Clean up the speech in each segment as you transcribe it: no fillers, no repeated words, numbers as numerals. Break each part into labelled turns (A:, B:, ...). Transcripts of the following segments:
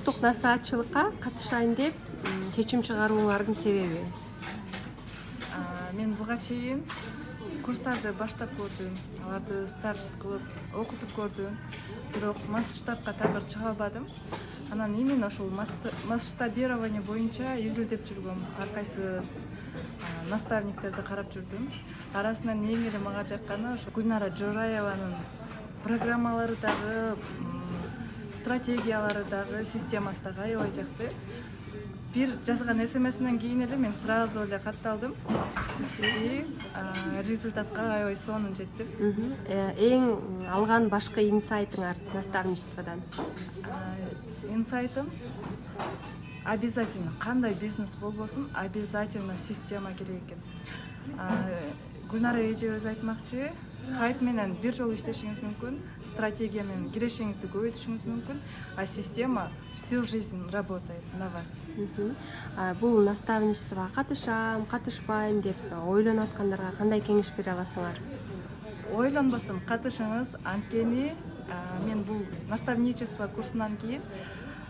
A: топтук насаатчылыкка катышайын деп чечим чыгарууңардын себеби?
B: Мен буга чейин курстарды баштап көрдүм, аларды старт кылып окутуп көрдүм, бирок масштабка такыр чыга албадым. Анан именно ошол масштабирование боюнча изилдеп жүргөм. Ар кайсы наставниктерди карап жүрдүм. Арасынан эң эле мага жакканы ошо Гүлнара Жораеванын программалары дагы, стратегиялары дагы, системасы дагы аябай жакты. Бир жазган СМСинен кийин эле мен сразу эле катталдым и результатка аябай сонун жеттим.
A: Эң алган башкы инсайтыңар наставничестводан?
B: Инсайтым обязательно кандай бизнес болбосун, обязательно система керек экен. Гүлнара эже өзү айтмакчы, хайп менен бир жолу иштешиңиз мүмкүн, стратегия менен кирешеңизди көбөйтүшүңүз мүмкүн, а система всю жизнь работает на вас.
A: Бул наставничествого катышам, катышпайм деп ойлонуп аткандарга кандай кеңеш бере аласыңар?
B: Ойлонбостон катышыңыз, анткени мен бул наставничество курсунан кийин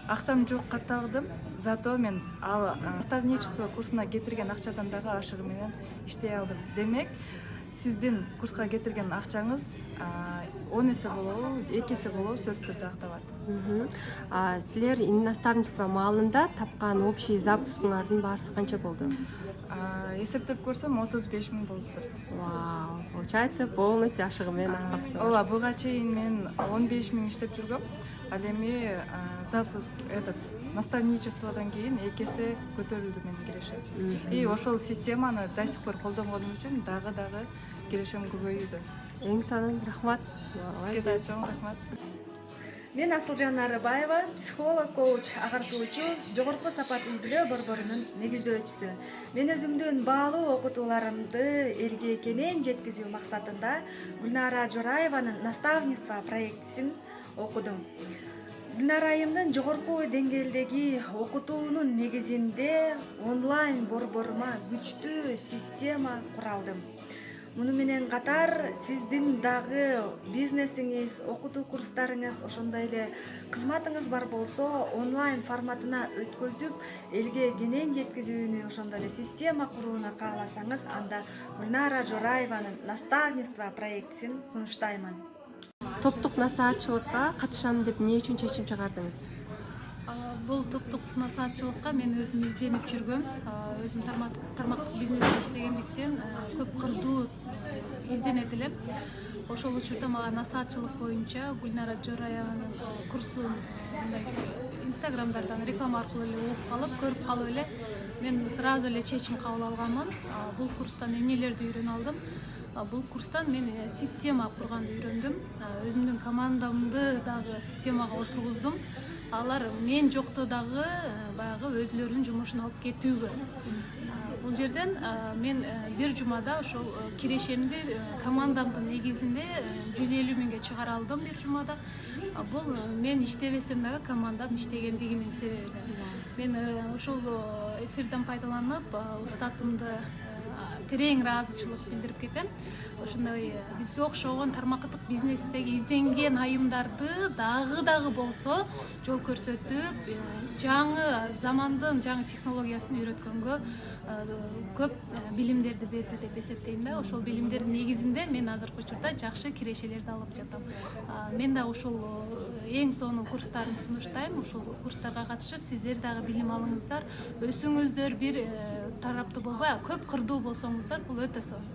B: акчам жок катталдым, зато мен ал наставничество курсуна кетирген акчадан дагы ашыгы менен иштей алдым. Демек, сиздин курска кетирген акчаңыз 10 эсе болобу, 2 эсе болобу сөзсүз түрдө акталат.
A: Силер наставничество маалында тапкан общий запускуңардын баасы канча болду?
B: Эсептеп көрсөм 35 000 болуптур.
A: Вау, получается полностью ашыгы менен акпаксың.
B: Ооба, буга чейин мен 15 000 иштеп жүргөм. Ал эми запуск наставничестводон кийин 2 эсе көтөрүлдү менин кирешем. И ошол системаны до сих пор колдонгонум үчүн дагы кирешем көбөйүүдө.
A: Эң сонун рахмат.
B: Сизге да чоң рахмат.
C: Мен Асылжан Нарыбаева, психолог, коуч, агартуучу, жогорку сапат үй-бүлө борборунун негиздөөчүсү. Мен өзүмдүн баалуу окутууларымды элге кенен жеткизүү максатында Гүлнара Жораеванын наставничество проектисин окудум. Гүлнара айымдын жогорку деңгээлдеги окутуунун негизинде онлайн борборума күчтүү система куралдым. Муну менен катар сиздин дагы бизнесиңиз, окутуу курстарыңыз, ошондой эле кызматыңыз бар болсо, онлайн форматына өткөзүп, элге кенен жеткизүүнү, ошондой эле система курууну кааласаңыз, анда Гүлнара Жораеванын наставничество проектисин сунуштаймын.
A: Топтук насаатчылыкка катышам деп эмне үчүн чечим чыгардыңыз?
D: Бул топтук насаатчылыкка мен өзүм изденип жүргөм. Өзүм тармактык бизнесте иштегендиктен көп кырдуу изденет элем. Ошол учурда мага насаатчылык боюнча Гүлнара Жораеванын курсун инстаграмдардан реклама аркылуу эле угуп калып, көрүп калып эле мен сразу эле чечим кабыл алганмын. Бул курстан эмнелерди үйрөнө алдым? Бул курстан мен система курганды үйрөндүм. Өзүмдүн командамды дагы системага отургуздум. Алар мен жокто дагы баягы өзлөрүнүн жумушун алып кетүүгө. Бул жерден мен бир жумада ошол кирешемди командамдын негизинде 150 000 чыгара алдым бир жумада. Бул мен иштебесем дагы командам иштегендигинин себеби. Мен ошол эфирден пайдаланып устатымды терең ыраазычылык билдирип кетем. Ошондой бизге окшогон тармактык бизнестеги изденген айымдарды дагы болсо жол көрсөтүп, жаңы замандын жаңы технологиясын үйрөткөнгө көп билимдерди берди деп эсептейм да. Ошол билимдердин негизинде мен азыркы учурда жакшы кирешелерди алып жатам. Мен да ошол эң сонун курстарын сунуштайм. Ошол курстарга катышып, сиздер дагы билим алыңыздар, өсүңүздөр, бир тараптуу болбой, көп кырдуу болсоңуздар, бул өтө сонун.